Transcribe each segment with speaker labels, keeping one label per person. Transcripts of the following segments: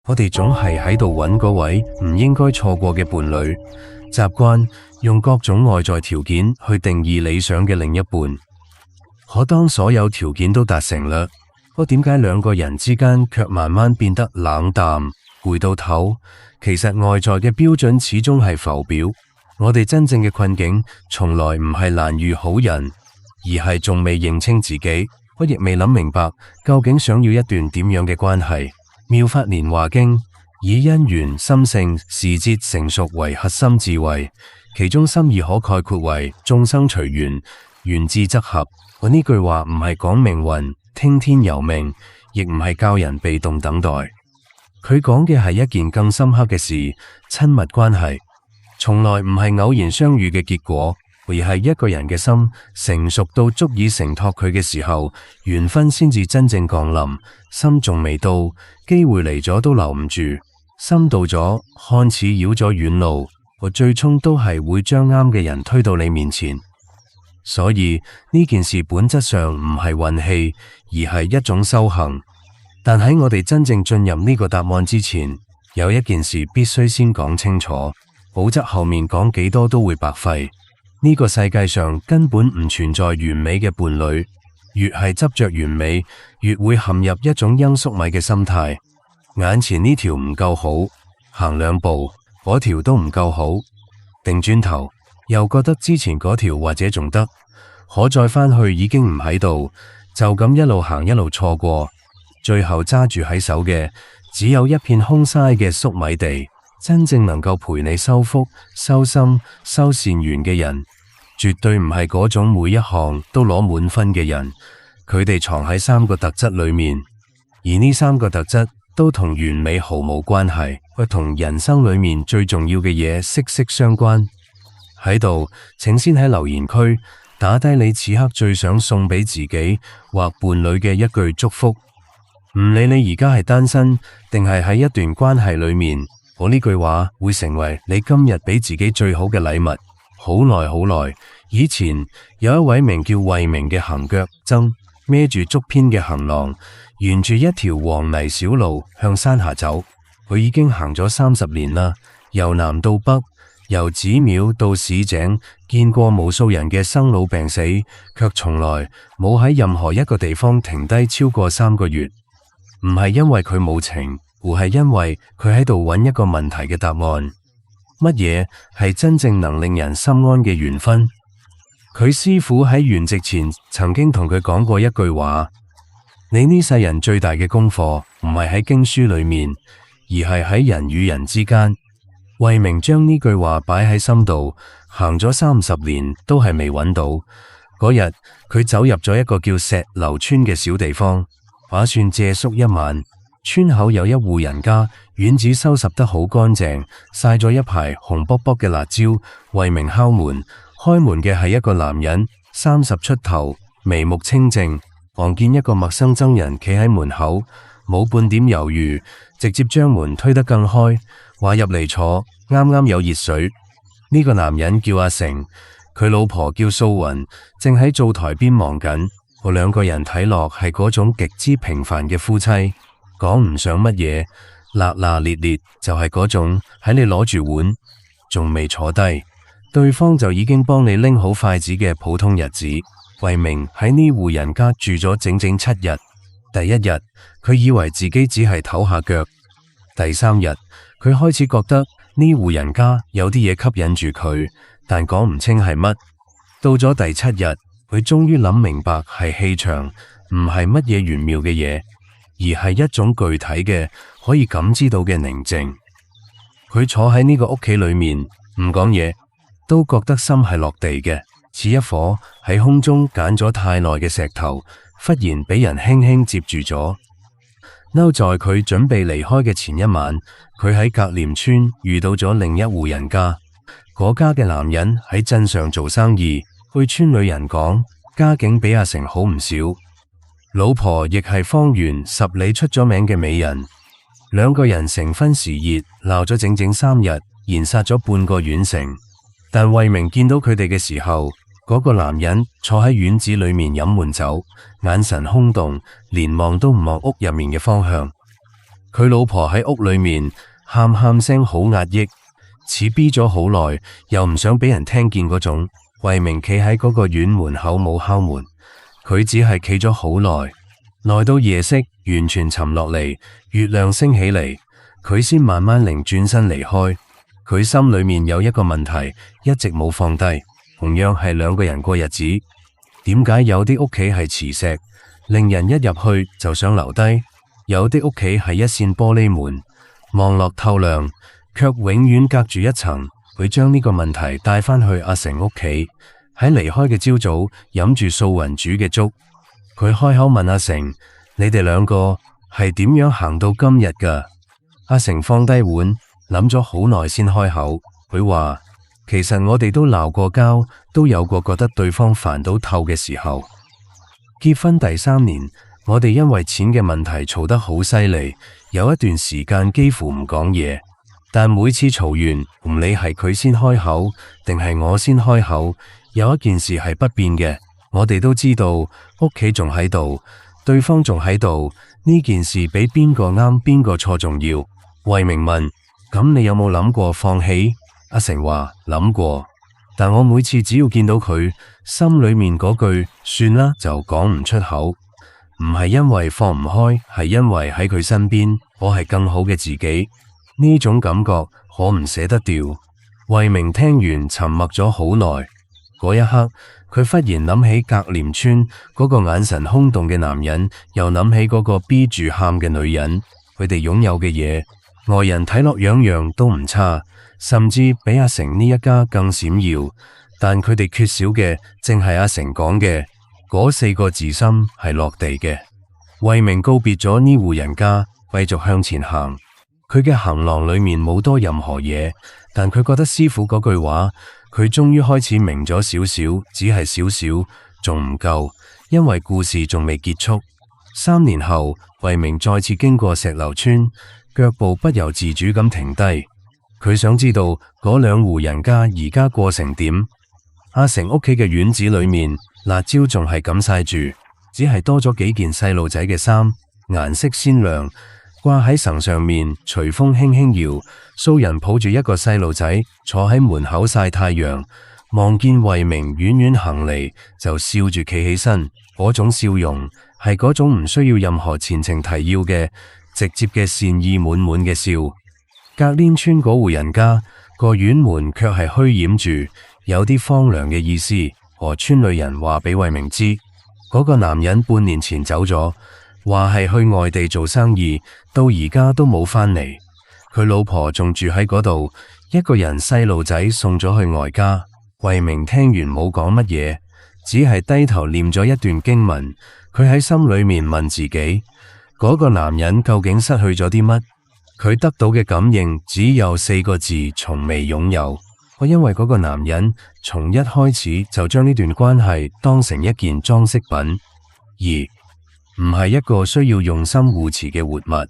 Speaker 1: 我哋總係喺度揾嗰位唔應該錯過嘅伴侶，習慣用各種外在條件去定義理想嘅另一半。可當所有條件都達成啦，點解兩個人之間卻慢慢變得冷淡、攰到唞？其實外在嘅標準始終係浮表，我哋真正嘅困境從來唔係難遇好人，而係仲未認清自己，我亦未諗明白究竟想要一段點樣嘅關係。妙法蓮華經以因緣、心性、時節成熟為核心智慧，其中心意可概括為眾生隨緣，緣至則合。我呢句話唔係講命運、聽天由命，亦唔係教人被動等待。佢講嘅係一件更深刻嘅事，親密關係從來唔係偶然相遇嘅結果，而係一個人嘅心成熟到足以承托佢嘅時候，緣分先至真正降臨。心仲未到，機會嚟咗都留唔住；心到咗，看似繞咗遠路，我最終都係會將啱嘅人推到你面前。所以呢件事本質上唔係運氣，而係一種修行。但喺我哋真正進入呢個答案之前，有一件事必須先講清楚，否則後面講幾多都會白費。呢個世界上根本唔存在完美嘅伴侶，越係執着完美，越會陷入一種罌粟米嘅心態。眼前呢條唔夠好，行兩步，嗰條都唔夠好，定轉頭又覺得之前嗰條或者仲得，可再返去已經唔喺度，就咁一路行一路錯過，最後揸住喺手嘅只有一片空嘥嘅粟米地。真正能夠陪你修福、修心、修善緣嘅人，絕對唔係嗰種每一項都攞滿分嘅人。佢哋藏喺三個特質裏面，而呢三個特質都同完美毫無關係，佢同人生裏面最重要嘅嘢息息相關。喺度，請先喺留言區打低你此刻最想送俾自己或伴侶嘅一句祝福。唔理你而家係單身定係喺一段關係裏面，我呢句話會成為你今日俾自己最好嘅禮物。好耐好耐以前，有一位名叫慧明嘅行腳僧，孭住竹編嘅行囊，沿住一條黃泥小路向山下走。佢已經行咗30年啦，由南到北，由寺廟到市井，見過無數人嘅生老病死，卻從來冇喺任何一個地方停低超過3個月。唔係因為佢冇情，而係因為佢喺度揾一個問題嘅答案。乜嘢係真正能令人心安嘅緣分？佢師父喺圓寂前曾經同佢講過一句話：你呢世人最大嘅功課唔係喺經書裏面，而係喺人與人之間。慧明將呢句話擺喺心度，行咗30年都係未揾到。嗰日佢走入咗一個叫石樓村嘅小地方，打算借宿一晚。村口有一戶人家，院子收拾得好乾淨，曬咗一排紅卜卜嘅辣椒。慧明敲門，開門嘅係一個男人，30出頭，眉目清靜。望見一個陌生僧人企喺門口，冇半點猶豫，直接將門推得更開，話入嚟坐，啱啱有熱水。呢個男人叫阿成，佢老婆叫素雲，正喺灶台邊忙緊。我兩個人睇落係嗰種極之平凡嘅夫妻，講唔上乜嘢，辣辣烈烈就係嗰種喺你攞住碗仲未坐低，對方就已經幫你拎好筷子嘅普通日子。慧明喺呢戶人家住咗整整7日。第1日佢以為自己只係唞下腳，第3日佢開始覺得呢戶人家有啲嘢吸引住佢，但講唔清係乜。到咗第7日，佢終於諗明白係氣場，唔係乜嘢玄妙嘅嘢，而係一種具體嘅可以感知到嘅寧靜。佢坐喺呢個屋企裏面唔講嘢，都覺得心係落地嘅，似一顆喺空中揀咗太耐嘅石頭，忽然俾人輕輕接住咗。嬲在佢準備離開嘅前一晚，佢喺隔廉村遇到咗另一戶人家。嗰家嘅男人喺鎮上做生意，據村裏人講，家境比阿成好唔少。老婆亦係方圓10里出咗名嘅美人。兩個人成婚時熱，鬧咗整整3日，燃殺咗半個縣城。但慧明見到佢哋嘅時候，嗰個男人坐喺院子裏面飲悶酒，眼神空洞，連望都唔望屋入面嘅方向。佢老婆喺屋裏面喊聲好壓抑，似逼咗好耐，又唔想俾人聽見嗰種。慧明企喺嗰個院門口冇敲門，佢只係企咗好耐，耐到夜色完全沉落嚟，月亮升起嚟，佢先慢慢擰轉身離開。佢心裏面有一個問題一直冇放低，同樣係兩個人過日子，點解有啲屋企係磁石，令人一入去就想留低，有啲屋企係一扇玻璃門，望落透亮，卻永遠隔住一層。佢將呢個問題帶返去阿成屋企，喺離開嘅朝早飲住素雲煮嘅粥，佢開口問阿成：你哋兩個係點樣行到今日㗎？阿成放低碗，諗咗好耐先開口，佢話：其實我哋都鬧過交，都有過覺得對方煩到透嘅時候。結婚第3年，我哋因為錢嘅問題嘈得好犀利，有一段時間幾乎唔講嘢。但每次嘈完，唔理係佢先開口定係我先開口，有一件事係不變嘅，我哋都知道屋企仲喺度，對方仲喺度，呢件事比邊個啱邊個錯重要。慧明問：咁你有冇諗過放棄？阿成話：諗過，但我每次只要見到佢，心裏面嗰句算啦就講唔出口，唔係因為放唔開，係因為喺佢身邊，我係更好嘅自己。呢種感覺可唔捨得掉。慧明聽完沉默咗好耐，嗰一刻佢忽然諗起格廉村嗰個眼神空洞嘅男人，又諗起嗰個逼住喊嘅女人，佢哋擁有嘅嘢，外人睇落樣樣都唔差，甚至比阿成呢一家更閃耀，但佢哋缺少嘅正係阿成講嘅嗰4個字心係落地嘅。慧明告別咗呢戶人家，繼續向前行。佢嘅行囊裏面冇多任何嘢，但佢覺得師傅嗰句話，佢終於開始明咗少少，只係少少，仲唔夠，因為故事仲未結束。3年後，慧明再次經過石榴村，腳步不由自主咁停低。佢想知道嗰2戶人家而家過成點。阿成屋企嘅院子裏面，辣椒仲係咁曬住，只係多咗幾件細路仔嘅衫，顏色鮮亮。掛喺繩上面，隨風輕輕搖。蘇人抱住一個細路仔，坐喺門口曬太陽，望見慧明遠遠行嚟，就笑住企起身。嗰種笑容係嗰種唔需要任何前情提要嘅直接嘅善意滿滿嘅笑。格連村嗰戶人家個院門卻係虛掩住，有啲荒涼嘅意思。和村裏人話俾慧明知，嗰個男人半年前走咗。話係去外地做生意，到而家都冇返嚟。佢老婆仲住喺嗰度，一個人細路仔送咗去外家。慧明聽完冇講乜嘢，只係低頭念咗一段經文。佢喺心裏面問自己，嗰個男人究竟失去咗啲乜？佢得到嘅感應只有4個字：從未擁有。我因為嗰個男人從一開始就將呢段關係當成一件裝飾品，而唔係一個需要用心護持嘅活物。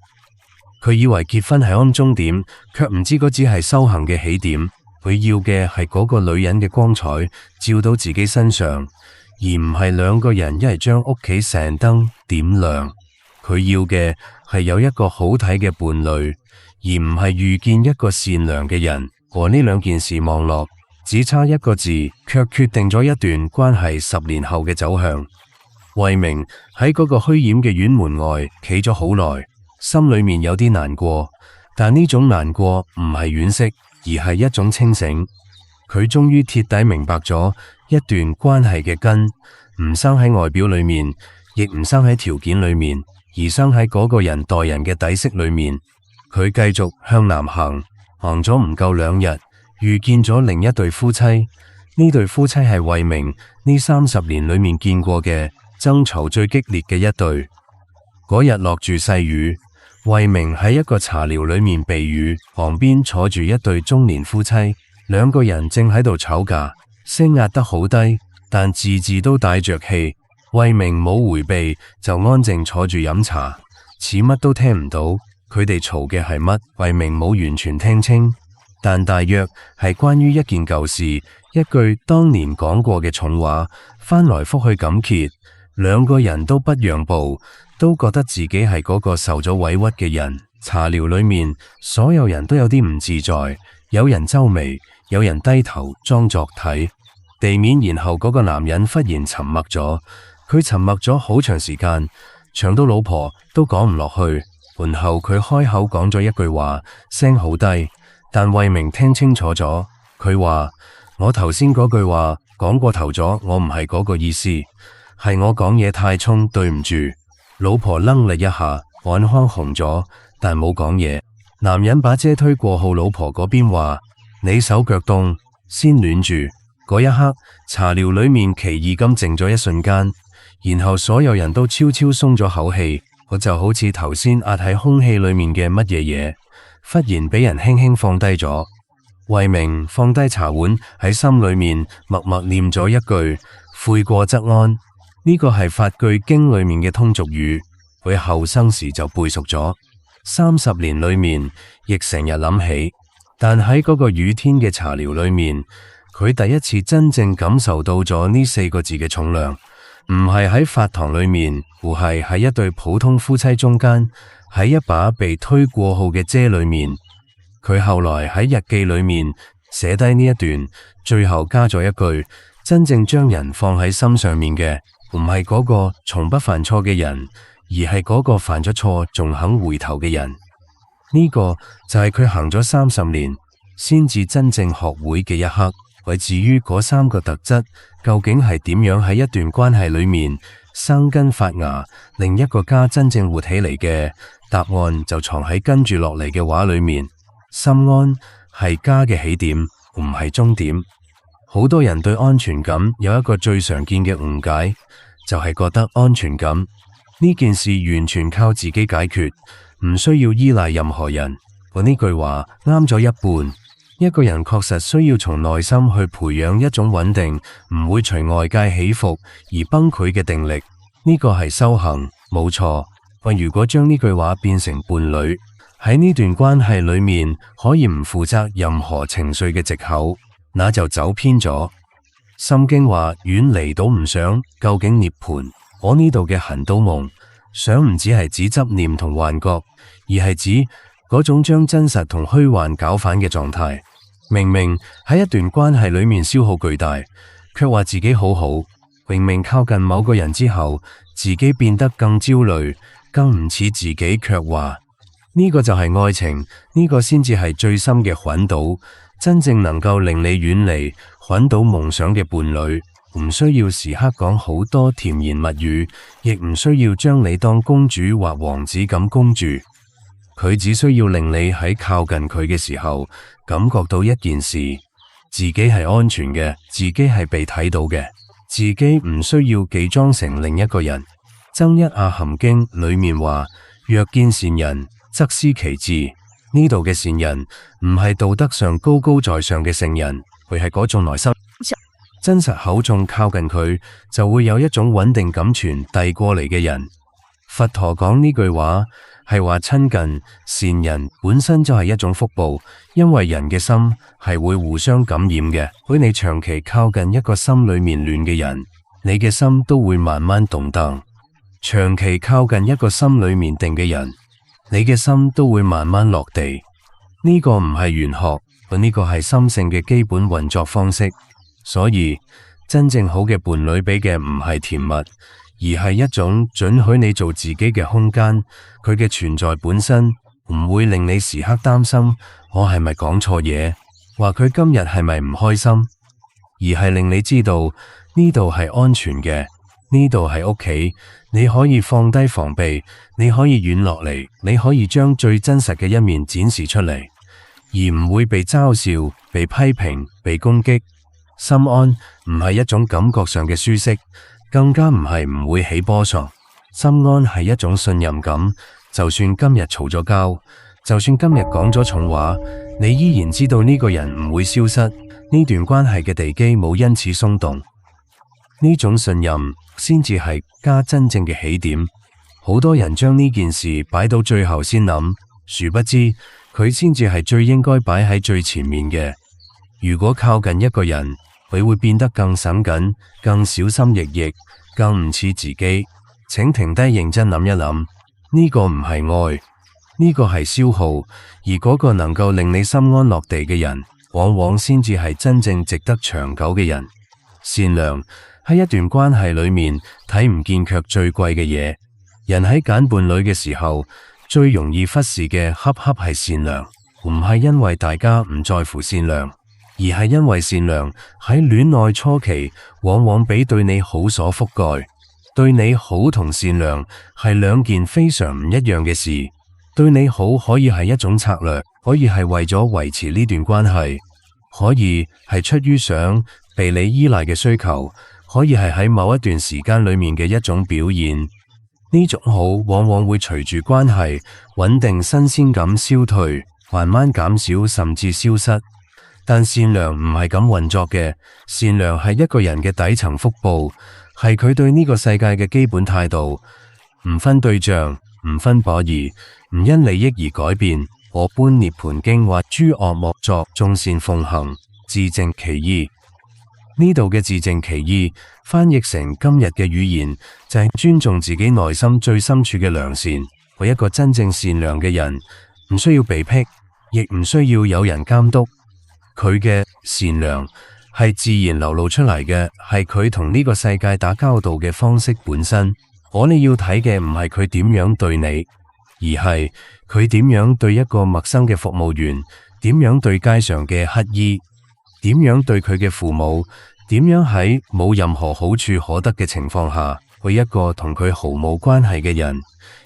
Speaker 1: 佢以為結婚係安終點，卻唔知嗰只係修行嘅起點。佢要嘅係嗰個女人嘅光彩照到自己身上，而唔係兩個人一係將屋企成燈點亮。佢要嘅係有一個好睇嘅伴侶，而唔係遇見一個善良嘅人。和呢兩件事望落，只差一個字，卻決定咗一段關係10年後嘅走向。慧明喺嗰個虛掩嘅院門外企咗好耐，心裏面有啲難過，但呢種難過唔係惋惜，而係一種清醒。佢終於徹底明白咗一段關係嘅根，唔生喺外表裏面，亦唔生喺條件裏面，而生喺嗰個人待人嘅底色裏面。佢繼續向南行，行咗唔夠2日，遇見咗另一對夫妻。呢對夫妻係慧明呢30年裏面見過嘅爭吵最激烈嘅一對。嗰日落住細雨，慧明喺一個茶寮裏面避雨，旁邊坐住一對中年夫妻，2個人正喺度吵架，聲壓得好低，但字字都帶着氣。慧明冇回避，就安靜坐住飲茶，似乜都聽唔到。佢哋嘈嘅係乜？慧明冇完全聽清，但大約係關於一件舊事，一句當年講過嘅重話，翻來覆去咁揭。2個人都不讓步，都覺得自己係嗰個受咗委屈嘅人，茶寮裏面所有人都有啲唔自在，有人皺眉，有人低頭裝作睇地面。然後嗰個男人忽然沉默咗，佢沉默咗好長時間，長到老婆都講唔落去。然後佢開口講咗一句話，聲好低，但慧明聽清楚咗。佢話：我頭先嗰句話講過頭咗，我唔係嗰個意思，係我講嘢太衝，對唔住。老婆愣了一下，眼眶紅咗，但冇講嘢。男人把遮推過號老婆嗰邊，話：你手腳凍，先暖住。嗰一刻，茶寮裏面奇異咁靜咗一瞬間，然後所有人都悄悄鬆咗口氣。我就好似頭先壓喺空氣裏面嘅乜嘢嘢，忽然俾人輕輕放低咗。慧明放低茶碗，喺心裏面默默念咗一句：悔過則安。呢個係法句經裏面嘅通俗語，佢後生時就背熟咗，30年裏面亦成日諗起。但喺嗰個雨天嘅茶寮裏面，佢第一次真正感受到咗呢4個字嘅重量，唔係喺法堂裏面，而係喺一對普通夫妻中間，喺一把被推過號嘅遮裏面。佢後來喺日記裏面寫低呢一段，最後加咗一句：真正將人放喺心上面嘅，唔係嗰個從不犯錯嘅人，而係嗰個犯咗錯仲肯回頭嘅人。呢個就係佢行咗30年先至真正學會嘅一刻。為至於嗰3個特質究竟係點樣喺一段關係裏面生根發芽，令一個家真正活起嚟嘅答案，就藏喺跟住落嚟嘅話裏面。心安係家嘅起點，唔係終點。好多人對安全感有一個最常見嘅誤解，就係覺得安全感呢件事完全靠自己解決，唔需要依賴任何人。我呢句話啱咗一半。一個人確實需要從內心去培養一種穩定，唔會隨外界起伏而崩潰嘅定力。呢個係修行，冇錯。但如果將呢句話變成伴侶，喺呢段關係裏面可以唔負責任何情緒嘅藉口，那就走偏咗。心經話遠離到唔想，究竟涅槃。我呢度嘅行到夢，想唔只係指執念同幻覺，而係指嗰種將真實同虛幻搞反嘅狀態。明明喺一段關係裏面消耗巨大，卻話自己好好。明明靠近某個人之後，自己變得更焦慮，更唔似自己，卻話呢個就係愛情，呢個先至係最深嘅捆島，真正能夠令你遠離捆島夢想嘅伴侶。唔需要時刻講好多甜言蜜語，亦唔需要將你當公主或王子咁供住。佢只需要令你喺靠近佢嘅時候，感覺到一件事：自己係安全嘅，自己係被睇到嘅，自己唔需要偽裝成另一個人。增一阿含經裏面話：若見善人，則思其志。呢度嘅善人唔係道德上高高在上嘅聖人，佢係嗰種內心真實厚重，靠近佢就會有一種穩定感傳遞過嚟嘅人。佛陀講呢句話係話親近善人本身就係一種福報，因為人嘅心係會互相感染嘅。如果你長期靠近一個心裏面亂嘅人，你嘅心都會慢慢動盪；長期靠近一個心裏面定嘅人，你嘅心都會慢慢落地。呢個唔係玄學，呢個係心性嘅基本運作方式。所以真正好嘅伴侶俾嘅唔係甜蜜，而係一種准許你做自己嘅空間。佢嘅存在本身唔會令你時刻擔心我係咪講錯嘢，話佢今日係咪唔開心，而係令你知道呢度係安全嘅，呢度係屋企，你可以放低防備，你可以軟落嚟，你可以將最真實嘅一面展示出嚟，而唔會被嘲笑、被批評、被攻擊。心安唔係一種感覺上嘅舒適，更加唔係唔會起波痧。心安係一種信任感，就算今日嘈咗交，就算今日講咗重話，你依然知道呢個人唔會消失，呢段關係嘅地基冇因此鬆動。呢種信任先至係家真正嘅起點。好多人將呢件事擺到最後先諗，殊不知佢先至係最應該擺喺最前面嘅。如果靠近一個人，佢會變得更審緊、更小心翼翼、更唔似自己。請停低認真諗一諗，呢個唔係愛，呢個係消耗，而嗰個能夠令你心安樂地嘅人，往往先至係真正值得長久嘅人。善良喺一段關係裏面睇唔見卻最貴嘅嘢。人喺揀伴侶嘅時候，最容易忽視嘅恰恰係善良，唔係因為大家唔在乎善良，而係因為善良喺戀愛初期往往比對你好所覆蓋。對你好同善良係兩件非常唔一樣嘅事。對你好可以係一種策略，可以係為咗維持呢段關係，可以係出於想被你依賴嘅需求，可以係喺某一段時間裏面嘅一種表現。呢種好往往會隨住關係穩定新鮮感消退，慢慢減少甚至消失。但善良唔係咁運作嘅，善良係一個人嘅底層腹部，係佢對呢個世界嘅基本態度，唔分對象，唔分博弈，唔因利益而改變。我觀涅槃經或諸惡莫作，眾善奉行，自淨其意。呢度嘅自淨其意翻譯成今日嘅語言就係尊重自己內心最深處嘅良善。為一個真正善良嘅人，唔需要被逼，亦唔需要有人監督。佢嘅善良係自然流露出嚟嘅，係佢同呢個世界打交道嘅方式本身。你要睇嘅唔係佢點樣對你，而係佢點樣對一個陌生嘅服務員，點樣對街上嘅乞兒，點樣對佢嘅父母，點樣喺冇任何好處可得嘅情況下，為一個同佢毫無關係嘅人，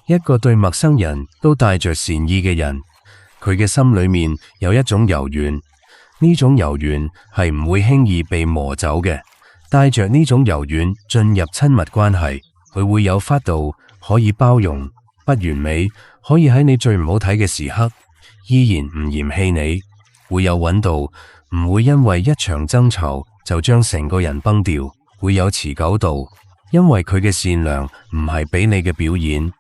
Speaker 1: 一個對陌生人都帶着善意嘅人，佢嘅心裏面有一種柔軟，呢種柔軟係唔會輕易被磨走嘅。帶着呢種柔軟進入親密關係，佢會有幅度，可以包容不完美，可以喺你最唔好睇嘅時刻依然唔嫌棄你，會有穩度，唔會因為一場爭吵就將成個人崩掉，會有持久度，因為佢嘅善良唔係俾你嘅表演，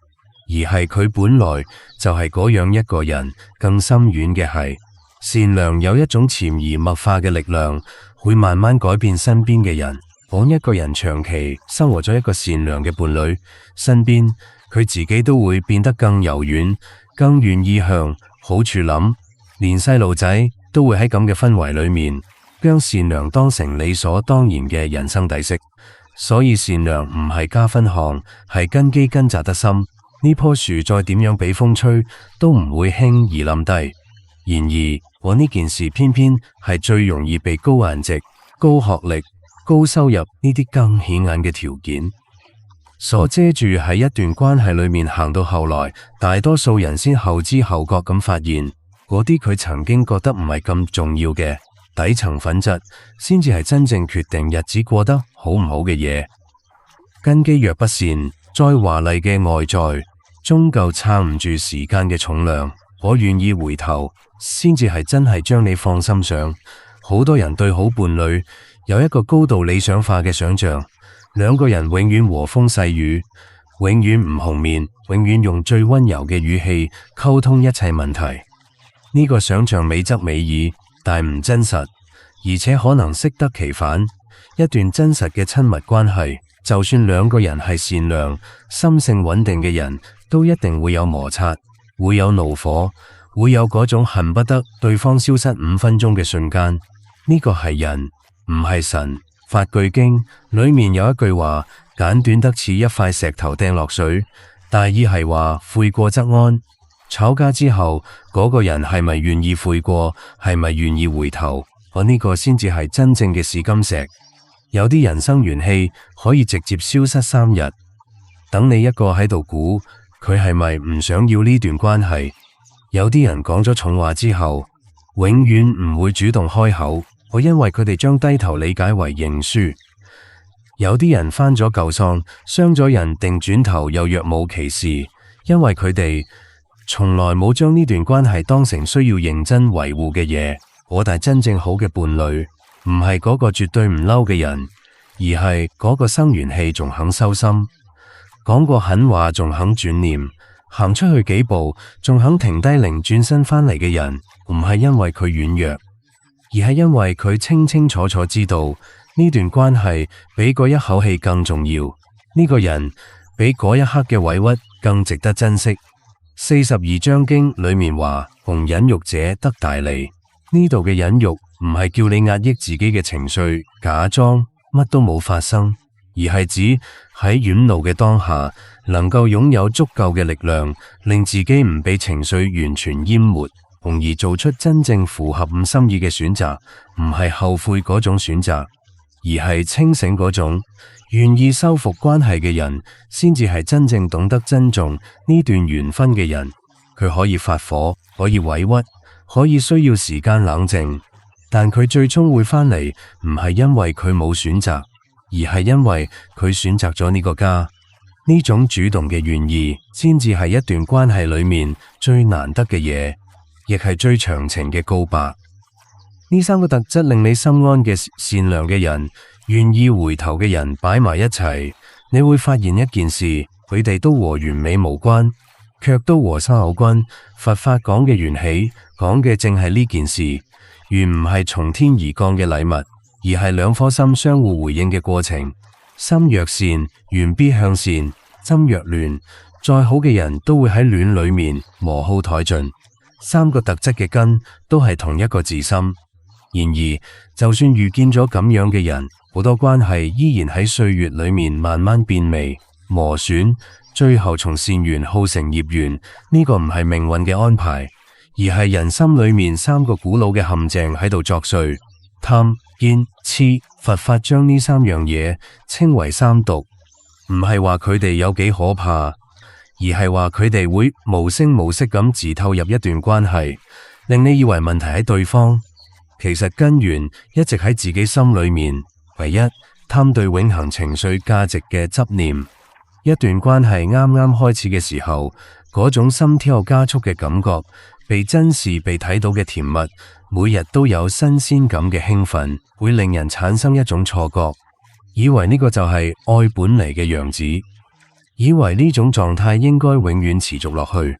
Speaker 1: 而係佢本來就係嗰樣一個人。更深遠嘅係，善良有一種潛移默化嘅力量，會慢慢改變身邊嘅人。當一個人長期生活咗一個善良嘅伴侶身邊，佢自己都會變得更柔軟，更願意向好處諗。連細路仔都會喺咁嘅氛圍裏面，將善良當成理所當然嘅人生底色。所以善良唔係加分項，係根基根扎得深。呢棵樹再點樣俾風吹，都唔會輕易冧低。然而，呢件事偏偏係最容易被高顏值、高學歷、高收入呢啲更顯眼嘅條件所遮住。喺一段關係裏面行到後來，大多數人先後知後覺咁發現，嗰啲佢曾經覺得唔係咁重要嘅底層品質，先至係真正決定日子過得好唔好嘅嘢。根基若不善，再華麗嘅外在，終究撐唔住時間嘅重量。我願意回頭，先至係真係將你放心上。好多人對好伴侶有一個高度理想化嘅想象，兩個人永遠和風細雨，永遠唔紅面，永遠用最溫柔嘅語氣溝通一切問題。呢個想象美則美矣，但唔真實，而且可能適得其反。一段真實嘅親密關係，就算兩個人係善良、心性穩定嘅人，都一定會有摩擦，會有怒火，會有嗰種恨不得對方消失5分鐘嘅瞬間。呢個係人，唔係神。法句經裏面有一句話，簡短得似一塊石頭掟落水，大意係話悔過則安。吵架之後，嗰個人係咪願意悔過，係咪願意回頭，呢個先至係真正嘅試金石。有啲人生元氣可以直接消失3日，等你一個喺度估佢係咪唔想要呢段關係。有啲人講咗重話之後，永遠唔會主動開口，因為佢哋將低頭理解為認輸。有啲人翻咗舊喪，傷咗人定轉頭又若無其事，因為佢哋從來冇將呢段關係當成需要認真維護嘅嘢。但真正好嘅伴侶，唔係嗰個絕對唔嬲嘅人，而係嗰個生完氣仲肯收心，講過狠話仲肯轉念，行出去幾步仲肯停低擰轉身翻嚟嘅人。唔係因為佢軟弱，而係因為佢清清楚楚知道呢段關係比嗰一口氣更重要，呢個人比嗰一刻嘅委屈更值得珍惜。42章經裏面話，逢忍辱者得大利。呢度嘅忍辱唔係叫你壓抑自己嘅情緒，假裝乜都冇發生，而係指喺遠怒嘅當下，能夠擁有足夠嘅力量，令自己唔被情緒完全淹沒，從而做出真正符合心意嘅選擇，唔係後悔嗰種選擇，而係清醒嗰種。願意修復關係嘅人，先至係真正懂得珍重呢段緣分嘅人。佢可以發火，可以委屈，可以需要時間冷靜，但佢最終會返嚟，唔係因為佢冇選擇，而係因為佢選擇咗呢個家。呢種主動嘅願意，先至係一段關係裏面最難得嘅嘢，亦係最長情嘅告白。呢三個特質令你心安嘅善良嘅人，願意回頭嘅人擺埋一齊，你會發現一件事，佢哋都和完美無關，卻都和生有關。佛法講嘅緣起，講嘅正係呢件事。緣唔係從天而降嘅禮物，而係兩顆心相互回應嘅過程。心若善，緣必向善；心若亂，再好嘅人都會喺亂裏面磨耗殆盡。三個特質嘅根都係同一個自心。然而，就算遇見咗咁樣嘅人，好多關係依然喺歲月裏面慢慢變味、磨損，最後從善緣耗成業緣。呢個唔係命運嘅安排，而係人心裏面三個古老嘅陷阱喺度作祟。貪、見、痴，佛法將呢三樣嘢稱為三毒，唔係話佢哋有幾可怕，而係話佢哋會無聲無息咁自透入一段關係，令你以為問題喺對方，其實根源一直喺自己心裏面。唯一貪對永恆情緒價值嘅執念。一段關係啱啱開始嘅時候，嗰種心跳加速嘅感覺，被珍視、被睇到嘅甜蜜，每日都有新鮮感嘅興奮，會令人產生一種錯覺，以為呢個就係愛本嚟嘅樣子，以為呢種狀態應該永遠持續落去。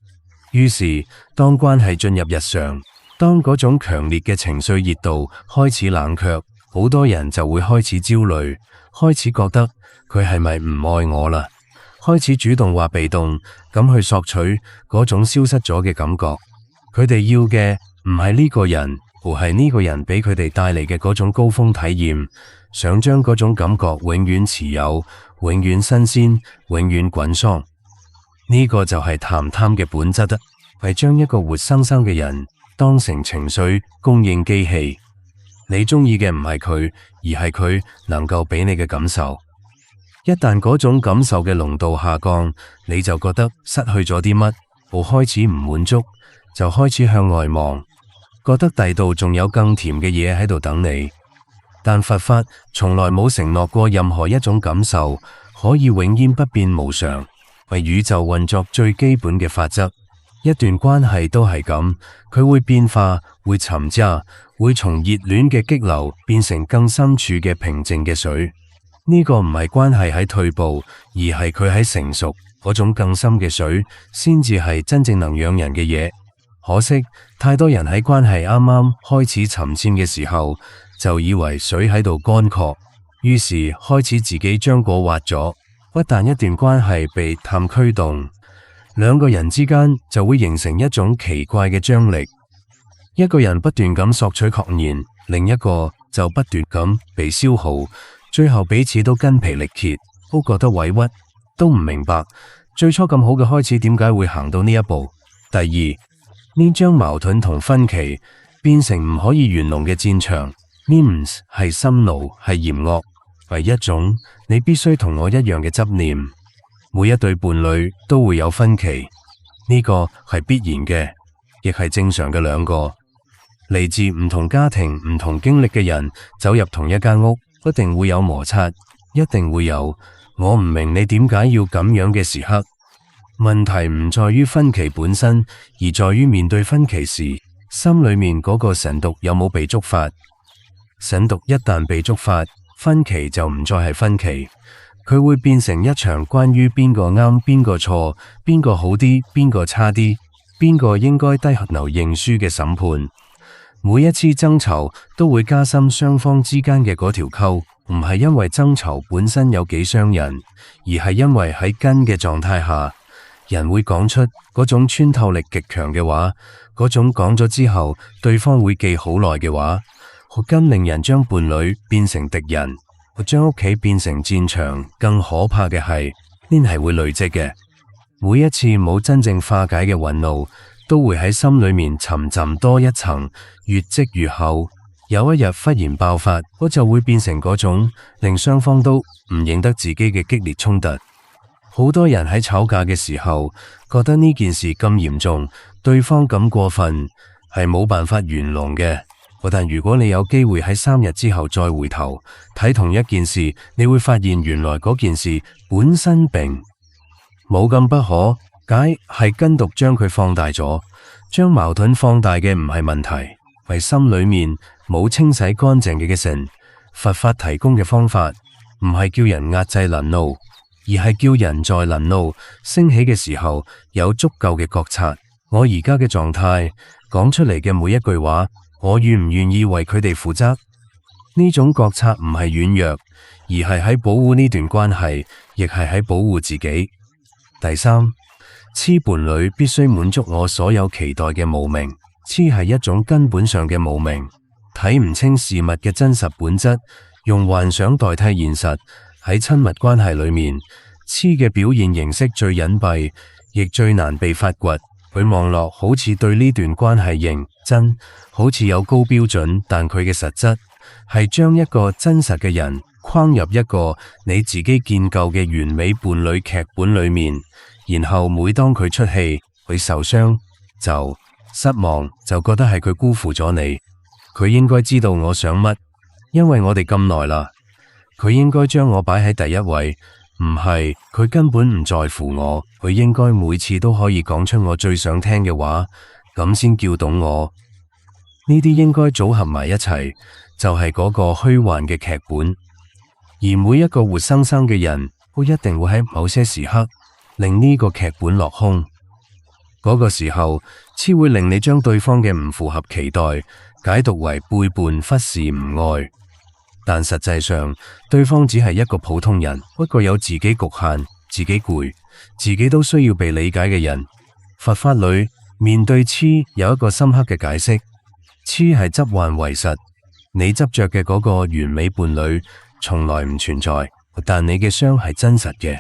Speaker 1: 於是當關係進入日常，當嗰種強烈嘅情緒熱度開始冷卻，好多人就會開始焦慮，開始覺得佢係咪唔愛我啦，開始主動或被動咁去索取嗰種消失咗嘅感覺。佢哋要嘅唔係呢個人，而係呢個人俾佢哋帶嚟嘅嗰種高峰體驗，想將嗰種感覺永遠持有，永遠新鮮，永遠滾燙。呢個就係談貪嘅本質啊，係將一個活生生嘅人當成情緒供應機器。你中意嘅唔係佢，而係佢能夠俾你嘅感受。一旦嗰種感受嘅濃度下降，你就覺得失去咗啲乜，我開始唔滿足，就開始向外望，覺得第度仲有更甜嘅嘢喺度等你。但佛法從來冇承諾過任何一種感受可以永遠不變無常，為宇宙運作最基本嘅法則。一段關係都係咁，佢會變化，會沉渣，會從熱戀嘅激流變成更深處嘅平靜嘅水。呢個唔係關係喺退步，而係佢喺成熟。嗰種更深嘅水先至係真正能養人嘅嘢。可惜太多人喺關係啱啱開始沉潛嘅時候，就以為水喺度乾涸，於是開始自己將果挖咗。一旦一段關係被貪驅動，兩個人之間就會形成一種奇怪嘅張力。一個人不斷咁索取確認，另一個就不斷咁被消耗，最後彼此都筋疲力竭，都覺得委屈，都唔明白最初咁好嘅開始點解會行到呢一步。第二，呢將矛盾同分歧變成唔可以圓融嘅戰場。Means 係心怒，係嫌惡，係一種你必須同我一樣嘅執念。每一對伴侶都會有分歧，呢個係必然嘅，亦係正常嘅。兩個嚟自唔同家庭、唔同經歷嘅人走入同一間屋，一定會有摩擦，一定會有我唔明你點解要咁樣嘅時刻。問題唔在於分歧本身，而在於面對分歧時，心裏面嗰個神毒有冇被觸發。神毒一旦被觸發，分歧就唔再係分歧，佢會變成一場關於邊個啱邊個錯，邊個好啲邊個差啲，邊個應該低頭認輸嘅審判。每一次爭吵都會加深雙方之間嘅嗰條溝，唔係因為爭吵本身有幾傷人，而係因為喺根嘅狀態下，人會講出嗰種穿透力極強嘅話，嗰種講咗之後對方會記好耐嘅話，更令人將伴侶變成敵人，將屋企變成戰場。更可怕嘅係，呢係會累積嘅。每一次冇真正化解嘅憤怒，都會喺心裏面沉浸多一層，越積越厚。有一日忽然爆發，我就會變成嗰種令雙方都唔認得自己嘅激烈衝突。好多人喺吵架嘅時候，覺得呢件事咁嚴重，對方咁過分，係冇辦法圓融嘅。但如果你有機會喺3日之後再回頭睇同一件事，你會發現原來嗰件事本身並冇咁不可解，係根毒將佢放大咗。將矛盾放大嘅唔係問題，係心裏面冇清洗乾淨嘅神。佛法提供嘅方法唔係叫人壓制能怒，而係叫人在能怒升起嘅時候有足夠嘅覺察。我而家嘅狀態講出嚟嘅每一句話，我願唔願意為佢哋負責？呢種覺察唔係軟弱，而係喺保護呢段關係，亦係喺保護自己。第三，痴伴侶必須滿足我所有期待嘅無明。痴係一種根本上嘅無明，睇唔清事物嘅真實本質，用幻想代替現實。喺親密關係裏面，痴嘅表現形式最隱蔽，亦最難被發掘。佢望落好似對呢段關係認真，好似有高標準，但佢嘅實質係將一個真實嘅人框入一個你自己建構嘅完美伴侶劇本裏面，然後每當佢出氣，佢受傷就失望，就覺得係佢辜負咗你。佢應該知道我想乜，因為我哋咁耐啦。佢應該將我擺喺第一位。唔係，佢根本唔在乎我。佢應該每次都可以講出我最想聽嘅話，咁先叫懂我。呢啲應該組合埋一齊，就係嗰個虛幻嘅劇本。而每一個活生生嘅人，都一定會喺某些時刻令呢個劇本落空。嗰個時候，痴會令你將對方嘅唔符合期待解讀為背叛、忽視、唔愛。但實際上，對方只係一個普通人，一個有自己局限、自己攰、自己都需要被理解嘅人。佛法裏面對痴有一個深刻嘅解釋：痴係執幻為實，你執着嘅嗰個完美伴侶從來唔存在，但你嘅傷係真實嘅，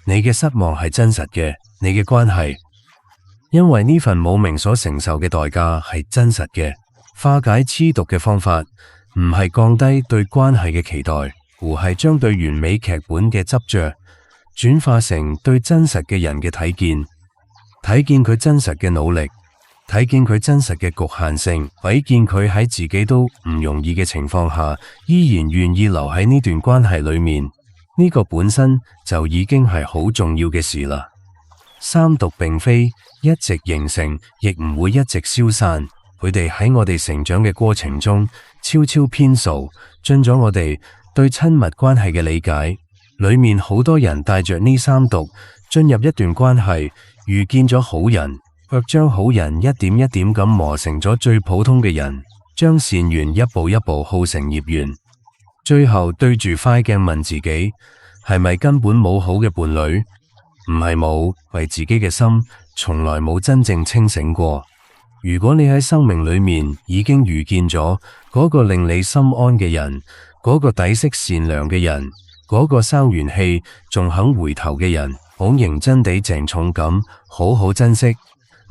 Speaker 1: 你嘅失望係真實嘅，你嘅關係因為呢份冇明所承受嘅代價係真實嘅。化解痴毒嘅方法唔係降低對關係嘅期待，而係將對完美劇本嘅執着轉化成對真實嘅人嘅睇見，睇見佢真實嘅努力，睇見佢真實嘅局限性，睇見佢喺自己都唔容易嘅情況下，依然願意留喺呢段關係裏面。呢個本身就已經係好重要嘅事啦。三毒並非一直形成，亦唔會一直消散。佢哋喺我哋成長嘅過程中悄悄編掃進咗我哋對親密關係嘅理解。裏面好多人帶着呢三毒進入一段關係，遇見咗好人，卻將好人一點一點咁磨成咗最普通嘅人，將善緣一步一步耗成孽緣。最後對住塊鏡問自己，係咪根本冇好嘅伴侶？唔係冇，為自己嘅心從來冇真正清醒過。如果你喺生命裏面已經遇見咗嗰個令你心安嘅人，嗰個底色善良嘅人，嗰個生完氣仲肯回頭嘅人，好認真地鄭重咁好好珍惜。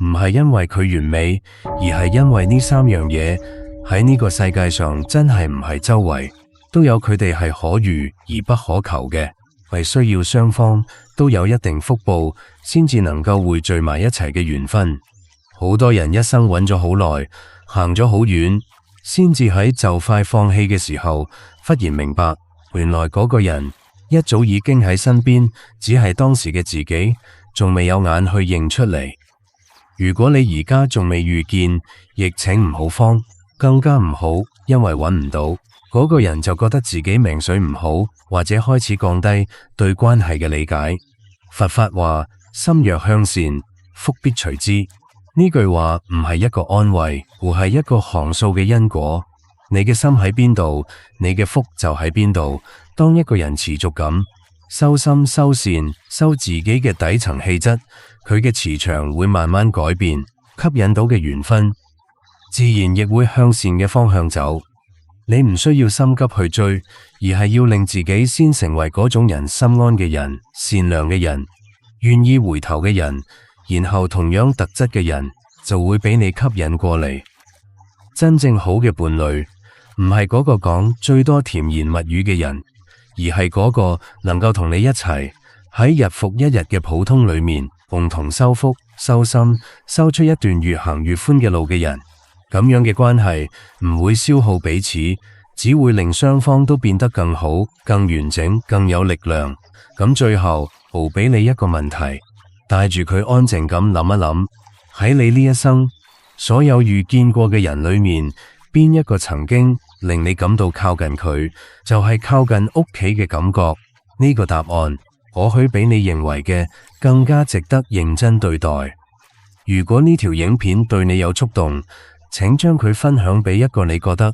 Speaker 1: 唔係因為佢完美，而係因為呢三樣嘢喺呢個世界上真係唔係周圍都有，佢哋係可遇而不可求嘅，係需要雙方都有一定福報先至能夠匯聚埋一齊嘅緣分。好多人一生揾咗好耐，行咗好遠，先至喺就快放棄嘅時候，忽然明白，原來嗰個人一早已經喺身邊，只係當時嘅自己仲未有眼去認出嚟。如果你而家仲未遇見，亦請唔好慌，更加唔好因為揾唔到嗰個人就覺得自己命水唔好，或者開始降低對關係嘅理解。佛法話：心若向善，福必隨之。呢句話唔係一個安慰，而係一個行數嘅因果。你嘅心喺邊度，你嘅福就喺邊度。當一個人持續咁修心修善，修自己嘅底層氣質，佢嘅磁場會慢慢改變，吸引到嘅緣分自然亦會向善嘅方向走。你唔需要心急去追，而係要令自己先成為嗰種人心安嘅人，善良嘅人，願意回頭嘅人，然後同樣特質嘅人就會俾你吸引過嚟。真正好嘅伴侶唔係嗰個講最多甜言蜜語嘅人，而係嗰個能夠同你一齊喺日復一日嘅普通裏面共同修福、修心、修出一段越行越寬嘅路嘅人。咁樣嘅關係唔會消耗彼此，只會令雙方都變得更好、更完整、更有力量。咁最後，豪俾你一個問題，帶住佢安靜咁諗一諗，喺你呢一生所有遇見過嘅人裏面，邊一個曾經令你感到靠近佢，就係靠近屋企嘅感覺。呢個答案或許比你認為嘅更加值得認真對待。如果呢條影片對你有觸動，請將佢分享俾一個你覺得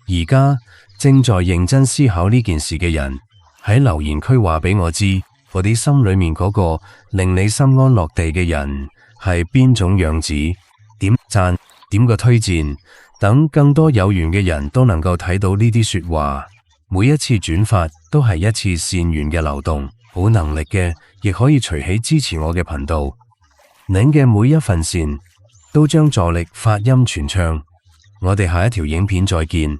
Speaker 1: 而家正在認真思考呢件事嘅人。喺留言區話俾我知，嗰啲心裏面嗰個令你心安落地嘅人係邊種樣子。點讚，點個推薦，等更多有緣嘅人都能夠睇到呢啲說話。每一次轉發都係一次善緣嘅流動。冇能力嘅亦可以隨喜支持我嘅頻道。您嘅每一份善都將助力發音傳唱。我哋下一條影片再見。